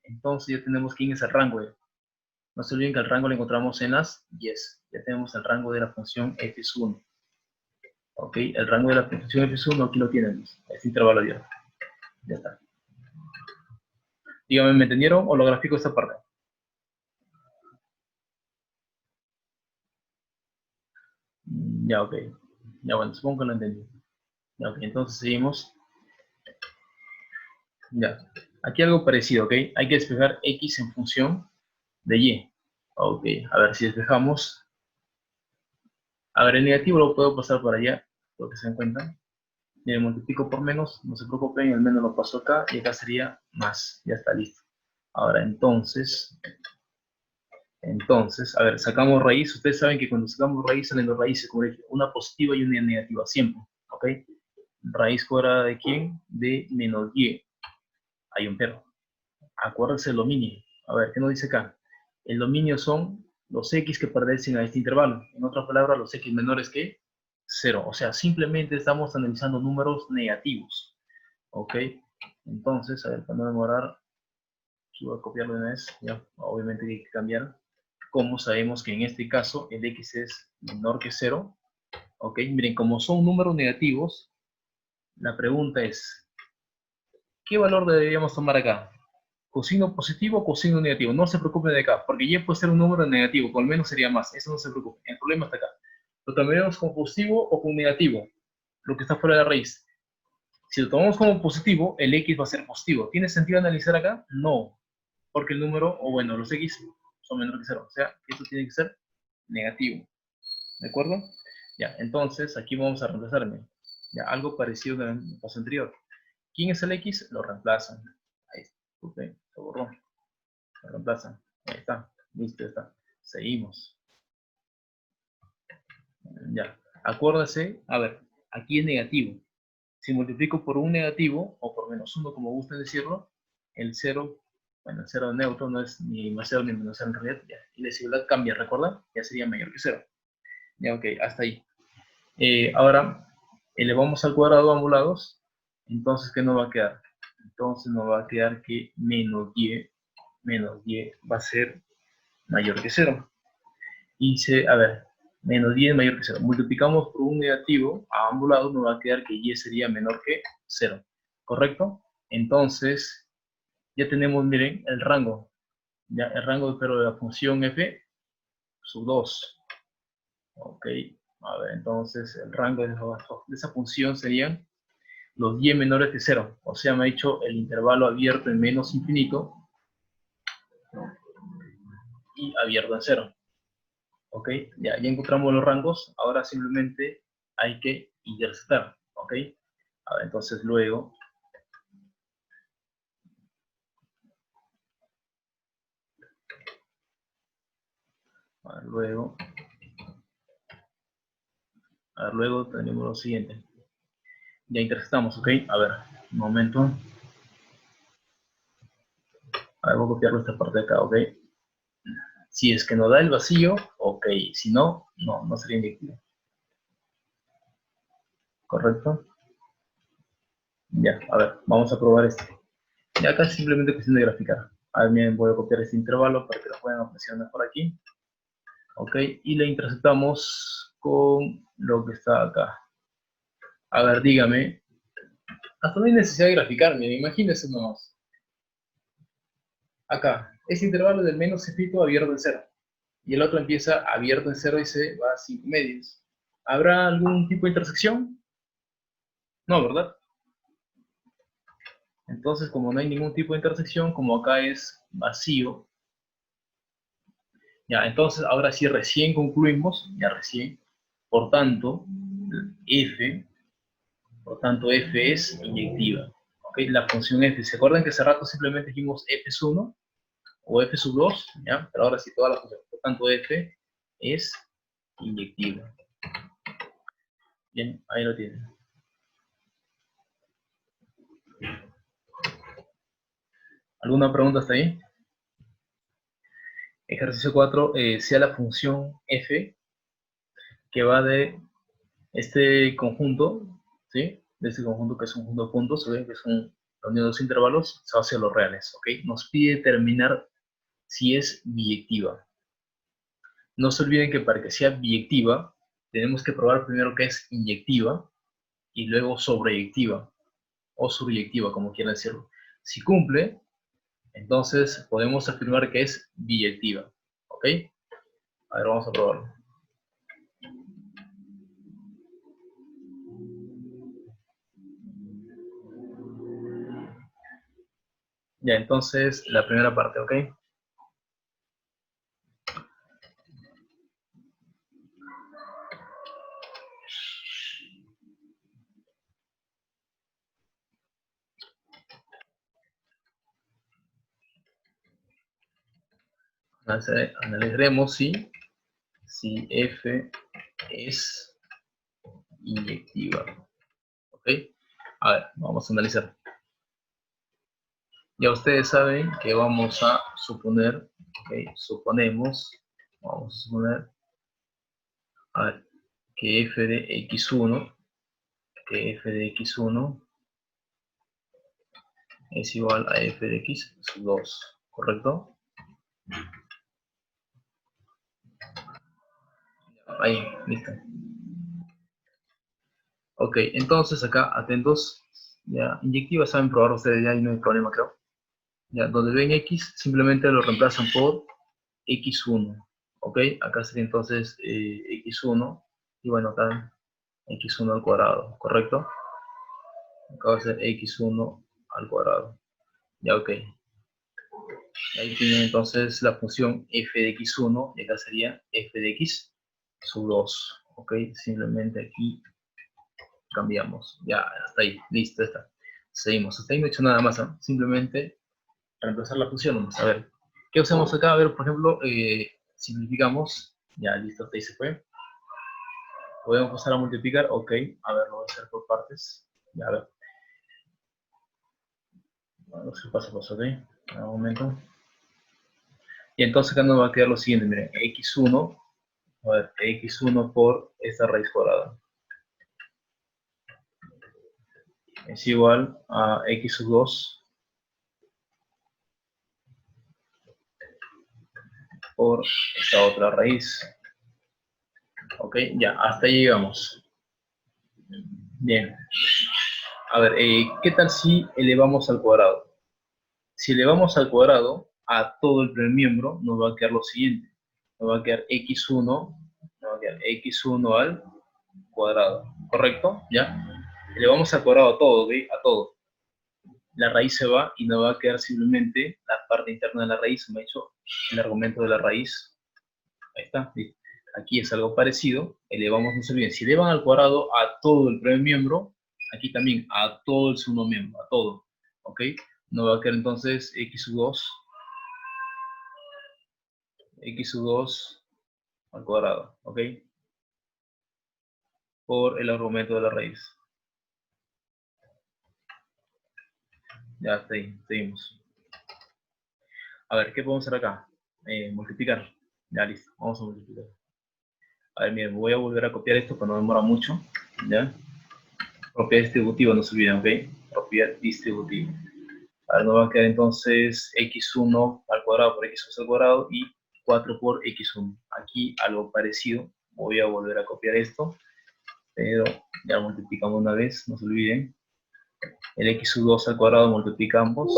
Speaker 1: entonces ya tenemos quién es el rango. No se olviden que el rango lo encontramos en las yes. Ya tenemos el rango de la función f1. Ok, el rango de la función f1 aquí lo tenemos. Este intervalo abierto. Ya está. Díganme, ¿me entendieron o lo grafico esta parte? Ya, ok. Ya, bueno, supongo que lo entendí. Ya, ok, entonces seguimos. Ya. Aquí algo parecido, ¿ok? Hay que despejar x en función de y. Ok, a ver si despejamos. A ver, el negativo lo puedo pasar por allá, porque se dan cuenta. Le multiplico por menos, no se preocupen, el menos lo paso acá y acá sería más. Ya está listo. Ahora, entonces, a ver, sacamos raíz. Ustedes saben que cuando sacamos raíz salen dos raíces, como dije, una positiva y una negativa, siempre. ¿Ok? Raíz cuadrada de quién? De menos y. Hay un pero. Acuérdense del dominio. A ver, ¿qué nos dice acá? El dominio son los x que pertenecen a este intervalo. En otras palabras, los x menores que 0. O sea, simplemente estamos analizando números negativos. ¿Ok? Entonces, a ver, para no demorar, aquí voy a copiarlo de una vez. Ya, obviamente hay que cambiar. Como sabemos que en este caso el x es menor que 0. ¿Ok? Miren, como son números negativos, la pregunta es, ¿qué valor deberíamos tomar acá? ¿Cosino positivo o cosino negativo? No se preocupen de acá, porque y puede ser un número negativo, con menos sería más, eso no se preocupen, el problema está acá. Lo tomaremos como positivo o como negativo, lo que está fuera de la raíz. Si lo tomamos como positivo, el x va a ser positivo. ¿Tiene sentido analizar acá? No, porque el número, o bueno, los x son menores que 0, o sea, esto tiene que ser negativo, ¿de acuerdo? Ya, entonces aquí vamos a reemplazarme. Ya, algo parecido al paso anterior. ¿Quién es el x? Lo reemplazan. Ahí está, disculpen, se borró. Lo reemplazan. Ahí está, listo, ya está. Seguimos. Ya, acuérdense, a ver, aquí es negativo. Si multiplico por un negativo, o por -1, como gusten decirlo, el 0, bueno, el 0 neutro no es ni más 0 ni menos 0 en realidad, ya. Y la desigualdad cambia, ¿recuerdan? Ya sería mayor que 0. Ya, ok, hasta ahí. Ahora, elevamos al cuadrado a ambos lados, entonces, ¿qué nos va a quedar? Entonces nos va a quedar que menos y va a ser mayor que 0. Y a ver, menos 10 es mayor que 0. Multiplicamos por un negativo a ambos lados, nos va a quedar que y sería menor que 0. ¿Correcto? Entonces, ya tenemos, miren, el rango. Ya, el rango, pero de la función f sub 2. Ok, a ver, entonces el rango de esa función serían los y menores que 0. O sea, me ha hecho el intervalo abierto en menos infinito y abierto en 0. Ok, ya encontramos los rangos. Ahora simplemente hay que interceptar. Ok, a ver, entonces luego luego tenemos lo siguiente. Ya interceptamos, ok. A ver, un momento. A ver, voy a copiarlo esta parte de acá, ok. Si es que nos da el vacío, ok. Si no, no sería inyectivo. ¿Correcto? Ya, a ver, vamos a probar esto. Y acá es simplemente cuestión de graficar. A ver, voy a copiar este intervalo para que lo puedan apreciar mejor aquí. Ok, y le interceptamos con lo que está acá. A ver, dígame. Hasta no hay necesidad de graficar, miren, imagínense nomás. Acá, este intervalo del menos infinito abierto en 0. Y el otro empieza abierto en 0 y se va a 5 medios. ¿Habrá algún tipo de intersección? No, ¿verdad? Entonces, como no hay ningún tipo de intersección, como acá es vacío, ya, entonces ahora sí recién concluimos, ya recién, por tanto, f es inyectiva. ¿Ok? La función f, ¿se acuerdan que hace rato simplemente dijimos f es 1 o f sub 2? ¿Ya? Pero ahora sí toda la función. Por tanto, f es inyectiva. Bien, ahí lo tienen. ¿Alguna pregunta hasta ahí? Ejercicio 4, sea la función f que va de este conjunto, ¿sí? De este conjunto que es un conjunto de puntos, ¿sí? Que es la unión de dos intervalos, se va hacia los reales, ¿ok? Nos pide determinar si es biyectiva. No se olviden que para que sea biyectiva, tenemos que probar primero que es inyectiva y luego sobreyectiva o subyectiva, como quieran decirlo. Si cumple, entonces podemos afirmar que es biyectiva, ¿ok? A ver, vamos a probarlo. Ya, entonces, la primera parte, ¿ok? Analizaremos si f es inyectiva, ¿ok? A ver, vamos a analizar. Ya ustedes saben que vamos a suponer, ¿ok? Vamos a suponer, a ver, que f de x1, es igual a f de x sub 2, ¿correcto? Ahí, listo. Ok, entonces acá, atentos, ya, inyectiva saben probar ustedes, ya ahí no hay problema, creo. Ya, donde ven x, simplemente lo reemplazan por x1, ok, acá sería entonces x1, y bueno, acá x1 al cuadrado, ¿correcto? Acá va a ser x1 al cuadrado, ya, ok. Ahí tienen entonces la función f de x1, y acá sería f de x sub 2, ok, simplemente aquí cambiamos, ya, hasta ahí, listo, está. Seguimos, hasta ahí no he hecho nada más, ¿no? Simplemente reemplazar la función, vamos a ver. ¿Qué usamos acá? A ver, por ejemplo, simplificamos, ya, listo, hasta ahí se fue. Podemos pasar a multiplicar, ok, a ver, lo voy a hacer por partes, ya, a ver. Vamos a paso a paso, ok, un momento. Y entonces acá nos va a quedar lo siguiente, miren, x1, a ver, x1 por esta raíz cuadrada. es igual a x sub 2 por esta otra raíz. Ok, ya, hasta ahí llegamos. Bien. A ver, ¿qué tal si elevamos al cuadrado? Si elevamos al cuadrado a todo el primer miembro, nos va a quedar lo siguiente. Nos va a quedar x1 al cuadrado. ¿Correcto? ¿Ya? Elevamos al cuadrado a todo, ¿ok? A todo. La raíz se va y nos va a quedar simplemente la parte interna de la raíz. Me ha hecho el argumento de la raíz. Ahí está. ¿Sí? Aquí es algo parecido. Elevamos, no se olviden, si elevan al cuadrado a todo el primer miembro, aquí también a todo el segundo miembro, a todo. ¿Ok? Nos va a quedar entonces x sub 2 al cuadrado, ¿ok? Por el argumento de la raíz. Ya está ahí, seguimos. A ver, ¿qué podemos hacer acá? Multiplicar. Ya, listo, vamos a multiplicar. A ver, miren, voy a volver a copiar esto para no demora mucho, ¿ya? Propiedad distributiva, no se olviden, ¿ok? Propiedad distributiva. A ver, nos va a quedar entonces x1 al cuadrado por x2 al cuadrado y 4 por x1. Aquí algo parecido, voy a volver a copiar esto, pero ya lo multiplicamos una vez, no se olviden. El x sub 2 al cuadrado multiplicamos,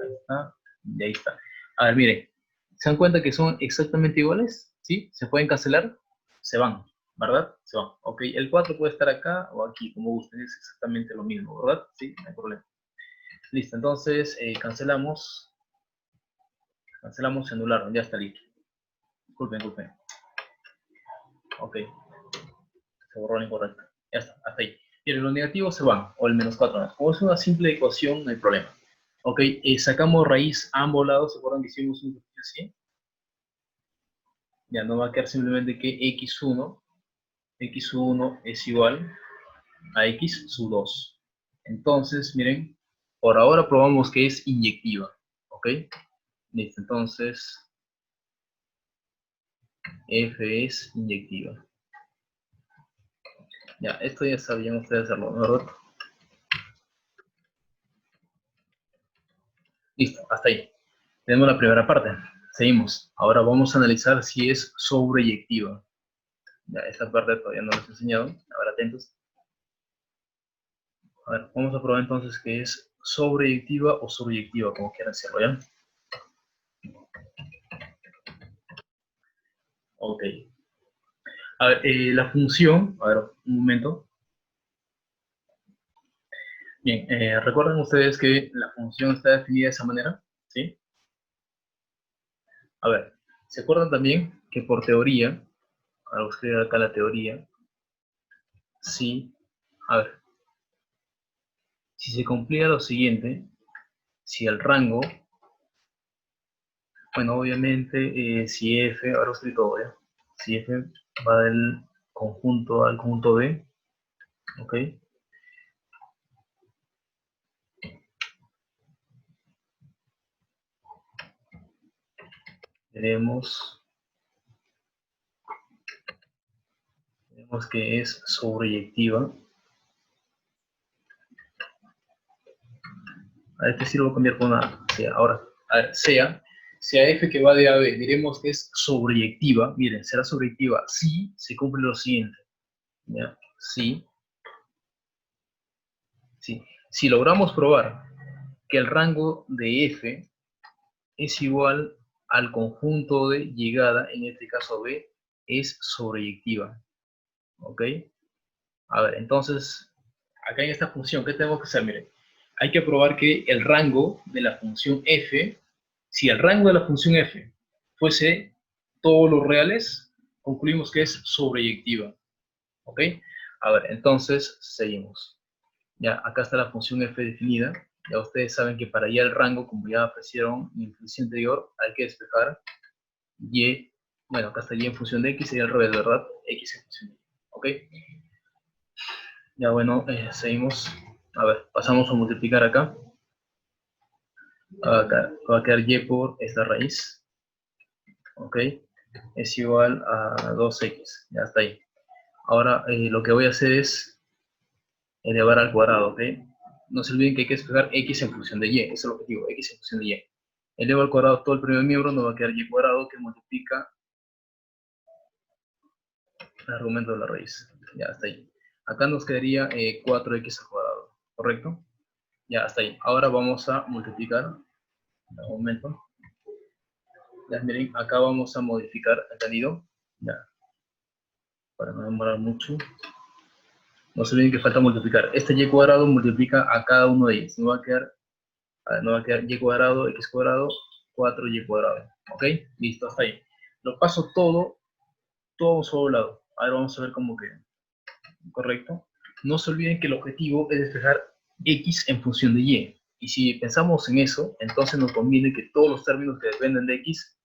Speaker 1: ahí está, y ahí está. A ver, miren, ¿se dan cuenta que son exactamente iguales? ¿Sí? ¿Se pueden cancelar? Se van, ¿verdad? Se van. Ok, el 4 puede estar acá o aquí, como gusten, es exactamente lo mismo, ¿verdad? Sí, no hay problema. Listo, entonces cancelamos y anularon, ya está listo. Disculpen. Ok, se borró la incorrecta. Ya está, hasta ahí. Miren, los negativos se van, o el menos 4. Como es una simple ecuación, no hay problema. Ok, sacamos raíz a ambos lados, ¿se acuerdan que hicimos un ejercicio así? Ya no va a quedar simplemente que x1 es igual a x sub 2. Entonces, miren, por ahora probamos que es inyectiva, ¿ok? Listo, entonces, f es inyectiva. Ya, esto ya sabían ustedes hacerlo, ¿verdad? Listo, hasta ahí. Tenemos la primera parte. Seguimos. Ahora vamos a analizar si es sobreyectiva. Ya, esta parte todavía no les he enseñado. A ver, atentos. A ver, vamos a probar entonces qué es sobreyectiva o subyectiva, como quieran hacerlo, ¿ya? Ok. A ver, la función, a ver, un momento. Bien, ¿recuerdan ustedes que la función está definida de esa manera? ¿Sí? A ver, ¿se acuerdan también que por teoría, ahora voy a escribir acá la teoría, sí, a ver, si se cumplía lo siguiente, si el rango, bueno, obviamente, si f, ahora os explico todo, ¿ya? Si f va del conjunto al conjunto B, ¿ok? Tenemos que es sobreyectiva. A este sí lo voy a cambiar por una, sea, ahora, a ver, sea f que va de a a b, diremos que es sobreyectiva. Miren, será sobreyectiva si se cumple lo siguiente, ¿ya? Si logramos probar que el rango de f es igual al conjunto de llegada, en este caso b, es sobreyectiva, ¿ok? A ver, entonces, acá en esta función, ¿qué tenemos que hacer? Miren, hay que probar que el rango de la función f, si el rango de la función f fuese todos los reales, concluimos que es sobreyectiva, ¿ok? A ver, entonces, seguimos. Ya, acá está la función f definida. Ya ustedes saben que para y el rango, como ya ofrecieron en el ejercicio anterior, hay que despejar y, bueno, acá está y en función de x, sería al revés, ¿verdad? X en función de y, ¿ok? Ya bueno, seguimos. A ver, pasamos a multiplicar acá. Acá va a quedar y por esta raíz. ¿Ok? Es igual a 2x. Ya está ahí. Ahora lo que voy a hacer es elevar al cuadrado, ¿ok? No se olviden que hay que despejar x en función de y, ese es el objetivo, x en función de y. Eleva al cuadrado todo el primer miembro, nos va a quedar y cuadrado que multiplica el argumento de la raíz. Ya, hasta ahí. Acá nos quedaría 4x al cuadrado, ¿correcto? Ya, hasta ahí. Ahora vamos a multiplicar, un momento. Ya, miren, acá vamos a modificar el tenido, ya, para no demorar mucho. No se olviden que falta multiplicar. Este y cuadrado multiplica a cada uno de ellos. Nos va a quedar y cuadrado, x cuadrado, 4y cuadrado. ¿Ok? Listo, hasta ahí. Lo paso todo a un solo lado. Ahora vamos a ver cómo queda. ¿Correcto? No se olviden que el objetivo es despejar x en función de y. Y si pensamos en eso, entonces nos conviene que todos los términos que dependen de x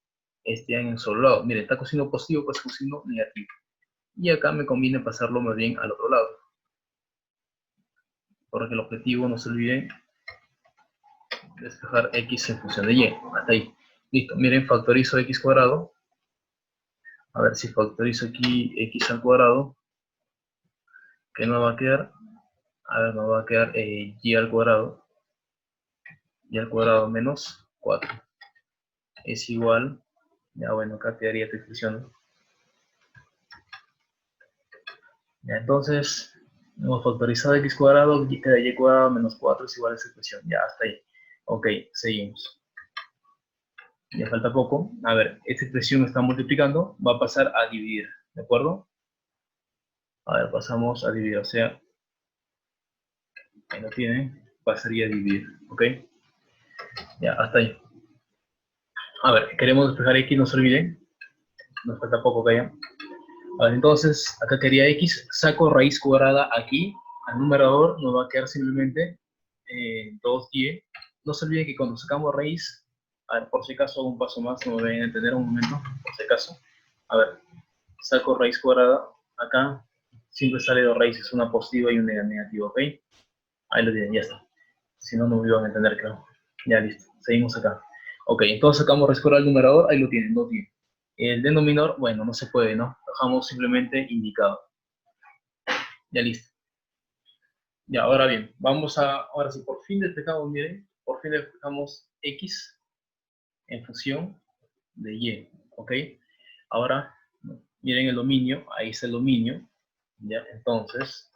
Speaker 1: estén en un solo lado. Miren, está coseno positivo, pues coseno negativo. Y acá me conviene pasarlo más bien al otro lado. Porque el objetivo, no se olviden, despejar x en función de y. Hasta ahí. Listo. Miren, factorizo x cuadrado. A ver si factorizo aquí x al cuadrado. ¿Qué nos va a quedar? A ver, nos va a quedar y al cuadrado. Y al cuadrado menos 4. Es igual. Ya bueno, acá quedaría esta expresión. Ya, entonces, hemos factorizado x cuadrado, queda y cuadrado menos 4 es igual a esa expresión. Ya, hasta ahí. Ok, seguimos. Ya falta poco. A ver, esta expresión está multiplicando, va a pasar a dividir, ¿de acuerdo? A ver, pasamos a dividir, o sea, ahí lo tienen, pasaría a dividir, ¿ok? Ya, hasta ahí. A ver, queremos despejar x, no se olviden, nos falta poco que haya. A ver, entonces, acá quería x, saco raíz cuadrada aquí, al numerador nos va a quedar simplemente 2y. No se olviden que cuando sacamos raíz, a ver, por si acaso hago un paso más, no me vayan a entender un momento, por si acaso. A ver, saco raíz cuadrada, acá siempre sale dos raíces, una positiva y una negativa, ¿ok? Ahí lo tienen, ya está. Si no, no me iban a entender, creo. Ya, listo. Seguimos acá. Ok, entonces sacamos raíz cuadrada del numerador, ahí lo tienen, 2y. El denominador, bueno, no se puede, ¿no? Dejamos simplemente indicado. Ya listo. Ya, ahora bien, ahora sí, por fin despejamos, miren, por fin despejamos x en función de y, ¿ok? Ahora, miren el dominio, ahí está el dominio, ya, entonces,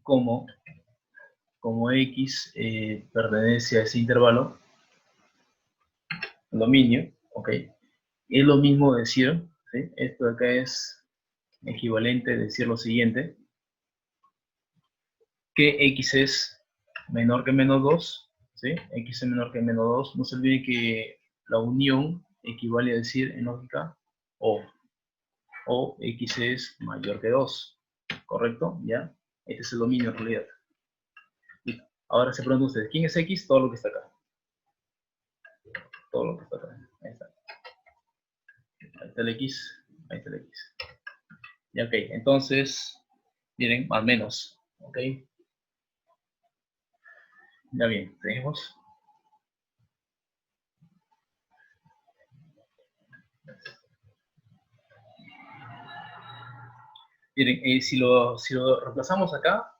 Speaker 1: como x pertenece a ese intervalo, el dominio, ¿ok? Es lo mismo decir, ¿sí? Esto de acá es equivalente a decir lo siguiente, que x es menor que menos 2, ¿sí? X es menor que menos 2. No se olvide que la unión equivale a decir en lógica o x es mayor que 2, ¿correcto? ¿Ya? Este es el dominio en realidad. Listo. Ahora se preguntan ustedes, ¿quién es x? Todo lo que está acá. Todo lo que está acá. Ahí está. Ahí está el x. Ahí está el x. Ya, ok. Entonces, miren, más menos. ¿Ok? Ya bien, seguimos. Miren, si lo reemplazamos acá,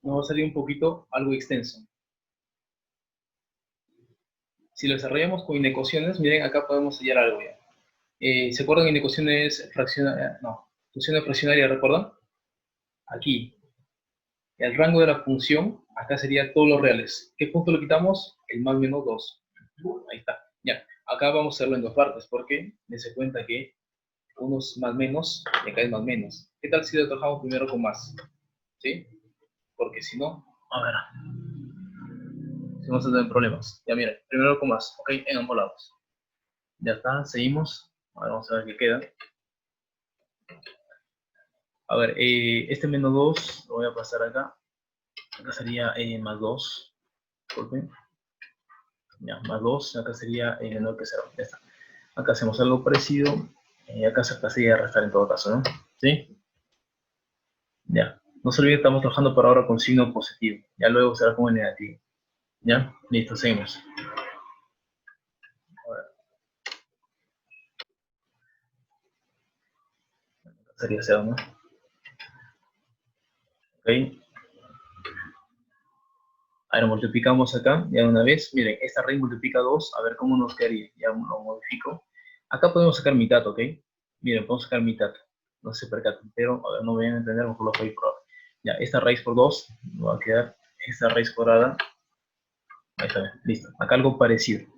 Speaker 1: nos va a salir un poquito algo extenso. Si lo desarrollamos con inecuaciones, miren, acá podemos hallar algo ya. ¿Se acuerdan inecuaciones fraccionarias? No, funciones fraccionarias, ¿recuerdan? Aquí, el rango de la función, acá sería todos los reales. ¿Qué punto le quitamos? El más menos 2. Ahí está. Ya, acá vamos a hacerlo en dos partes, porque dense cuenta que uno es más menos y acá es más menos. ¿Qué tal si lo trabajamos primero con más? ¿Sí? Porque si no, a ver, si vamos a tener problemas. Ya miren, primero con más, ok, en ambos lados. Ya está, seguimos. Ahora vamos a ver qué queda. A ver, este menos 2 lo voy a pasar acá. Acá sería más 2. Disculpen. Ya, más 2. Acá sería menor que 0. Ya está. Acá hacemos algo parecido. Acá se pasaría a restar en todo caso, ¿no? ¿Sí? Ya. No se olviden, estamos trabajando por ahora con signo positivo. Ya luego será como el negativo. ¿Ya? Listo, seguimos. A ver. sería 0, ¿no? Ok. Ahora multiplicamos acá, ya una vez. Miren, esta raíz multiplica 2, a ver cómo nos quedaría. Ya lo modifico. Acá podemos sacar mitad, ¿ok? Miren, podemos sacar mitad. No se percaten, pero a ver, no me vayan a entender, mejor lo voy a probar. Ya, esta raíz por 2 va a quedar esta raíz cuadrada. Ahí está, listo. Acá algo parecido.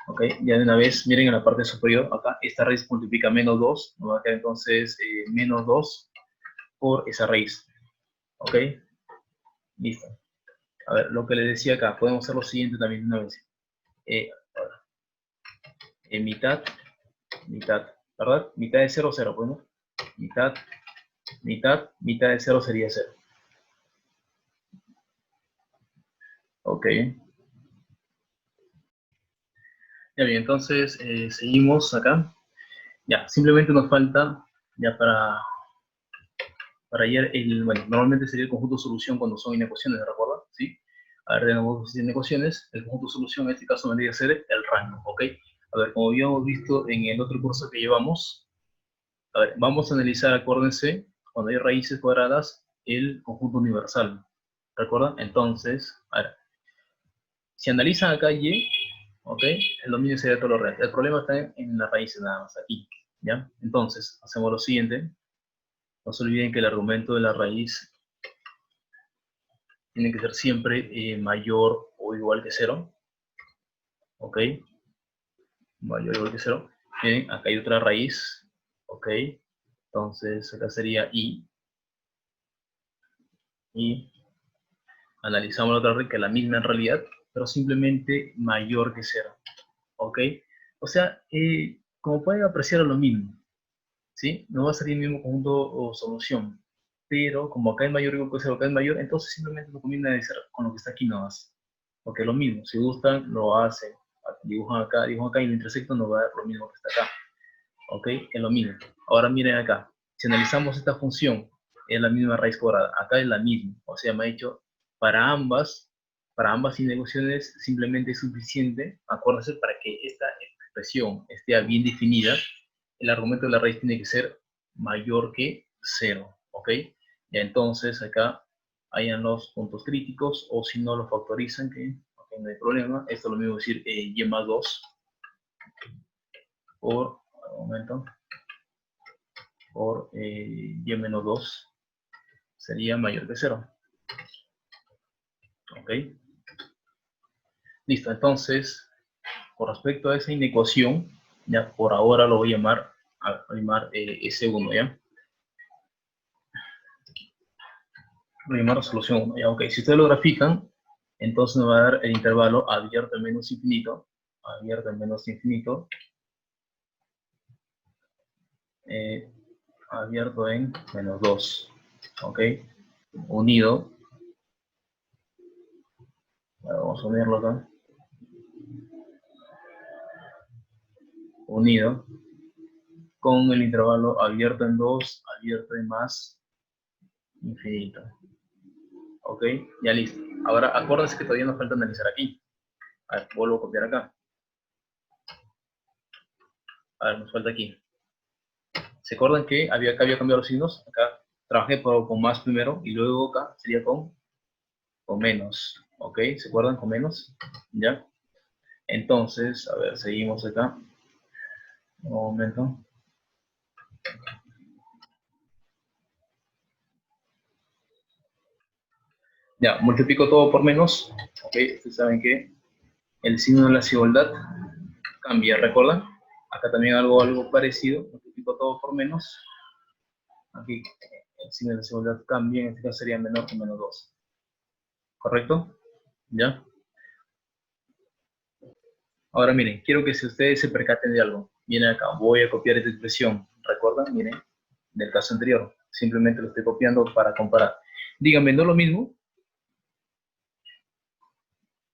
Speaker 1: ¿Ok? Ya de una vez, miren en la parte superior, acá esta raíz multiplica menos 2, nos va a quedar entonces menos 2 por esa raíz. ¿Ok? Listo. A ver, lo que les decía acá, podemos hacer lo siguiente también de una vez. Ahora, mitad, mitad, ¿verdad? Mitad de 0, 0, pues, ¿no? Mitad, mitad, mitad de 0 sería 0. Ok. Ya bien, entonces seguimos acá. Ya, simplemente nos falta, ya para hallar bueno, normalmente sería el conjunto de solución cuando son inecuaciones, ¿recuerda? ¿Sí? A ver, tenemos inecuaciones, el conjunto de solución en este caso vendría a ser el rango, ¿ok? A ver, como habíamos visto en el otro curso que llevamos, a ver, vamos a analizar, acuérdense, cuando hay raíces cuadradas, el conjunto universal, ¿recuerdan? Entonces, a ver, si analizan acá y, ¿ok? El dominio sería todo lo real. El problema está en las raíces nada más, aquí, ¿ya? Entonces, hacemos lo siguiente. No se olviden que el argumento de la raíz tiene que ser siempre mayor o igual que 0. ¿Ok? Mayor o igual que 0. Miren, acá hay otra raíz. ¿Ok? Entonces, acá sería i. Y analizamos la otra raíz, que es la misma en realidad, pero simplemente mayor que 0. ¿Ok? O sea, como pueden apreciar es lo mismo. ¿Sí? No va a ser el mismo conjunto o solución. Pero como acá es mayor o igual que 0, acá es mayor, entonces simplemente lo combina con lo que está aquí nomás. Porque es lo mismo, si gustan, lo hacen. Dibujan acá y lo intersectan, nos va a dar lo mismo que está acá. ¿Ok? Es lo mismo. Ahora miren acá. Si analizamos esta función, es la misma raíz cuadrada. Acá es la misma. O sea, me ha dicho, para ambas inecuaciones simplemente es suficiente, acuérdense, para que esta expresión esté bien definida, el argumento de la raíz tiene que ser mayor que 0. ¿Ok? Ya entonces acá hayan los puntos críticos, o si no lo factorizan, que okay, no hay problema. Esto es lo mismo decir y más 2 por, un momento, por y menos 2 sería mayor que 0. ¿Ok? Listo, entonces, con respecto a esa inecuación, ya por ahora lo voy a llamar S1, ¿ya? Voy a llamar solución 1, ¿ya? Ok, si ustedes lo grafican, entonces nos va a dar el intervalo abierto en menos infinito, abierto en menos infinito, abierto en menos 2, ¿ok? Unido, vamos a unirlo acá, unido, con el intervalo abierto en 2, abierto en más infinito. ¿Ok? Ya listo. Ahora acuérdense que todavía nos falta analizar aquí. A ver, vuelvo a copiar acá. A ver, nos falta aquí. ¿Se acuerdan que acá había cambiado los signos? Acá trabajé con más primero y luego acá sería con menos. ¿Ok? ¿Se acuerdan? Con menos. ¿Ya? Entonces, a ver, seguimos acá. Un momento. Ya, multiplico todo por menos. ¿Ok? Ustedes saben que el signo de la desigualdad cambia, ¿recuerdan? Acá también algo parecido. Multiplico todo por menos. Aquí el signo de desigualdad cambia, en este caso sería menor que menos 2. ¿Correcto? ¿Ya? Ahora miren, quiero que si ustedes se percaten de algo, miren acá, voy a copiar esta expresión. ¿Recuerdan? Miren, del caso anterior. Simplemente lo estoy copiando para comparar. Díganme, ¿no es lo mismo?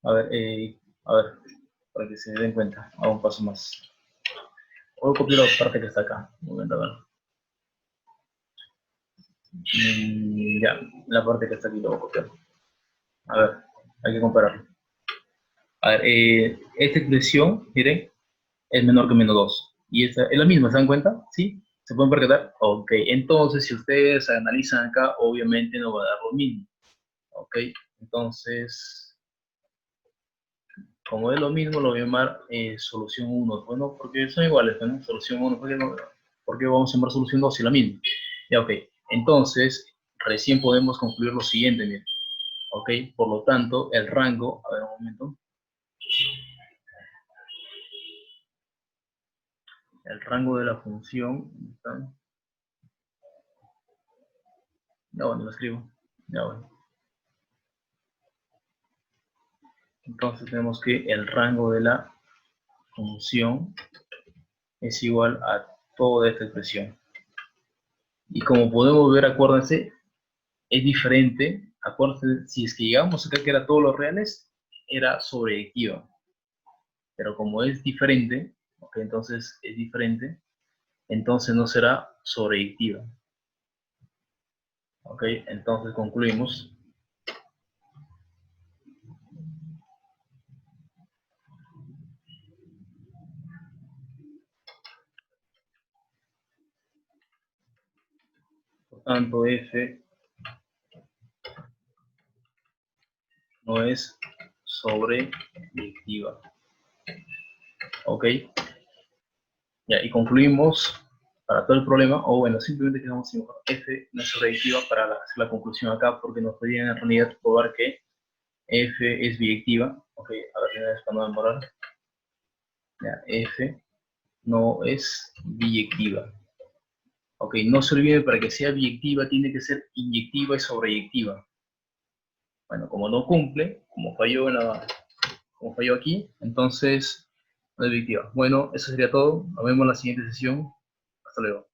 Speaker 1: A ver, para que se den cuenta, hago un paso más. Voy a copiar la parte que está acá. Un momento, a ver. Ya, la parte que está aquí lo voy a copiar. A ver, hay que compararlo. A ver, esta expresión, miren, es menor que menos 2. Y esta es la misma, ¿se dan cuenta? ¿Sí? ¿Se pueden percatar? Ok, entonces si ustedes analizan acá, obviamente no va a dar lo mismo. Ok, entonces, como es lo mismo, lo voy a llamar solución 1. Bueno, porque son iguales, ¿no? Solución 1, ¿por qué vamos a llamar solución 2 si la misma? Ya, ok, entonces, recién podemos concluir lo siguiente, miren. Ok, por lo tanto, el rango, a ver un momento, el rango de la función, ¿está? Ya bueno, lo escribo, ya bueno. Entonces tenemos que el rango de la función es igual a toda esta expresión. Y como podemos ver, acuérdense, es diferente. Acuérdense, si es que llegamos acá que era todos los reales, era sobreyectiva. Pero como es diferente, ok, entonces es diferente, entonces no será sobreyectiva. Ok, entonces concluimos. Por tanto, F no es sobreyectiva. Ok, ya, y concluimos para todo el problema, o bueno, simplemente quedamos sin F no es sobreyectiva para hacer la conclusión acá, porque nos pedían en realidad probar que F es biyectiva. Ok, a ver, para no demorar. Ya, F no es biyectiva. Ok, no se olvide, para que sea biyectiva tiene que ser inyectiva y sobreyectiva. Bueno, como no cumple, como falló aquí, entonces no es biyectiva. Bueno, eso sería todo. Nos vemos en la siguiente sesión. Hasta luego.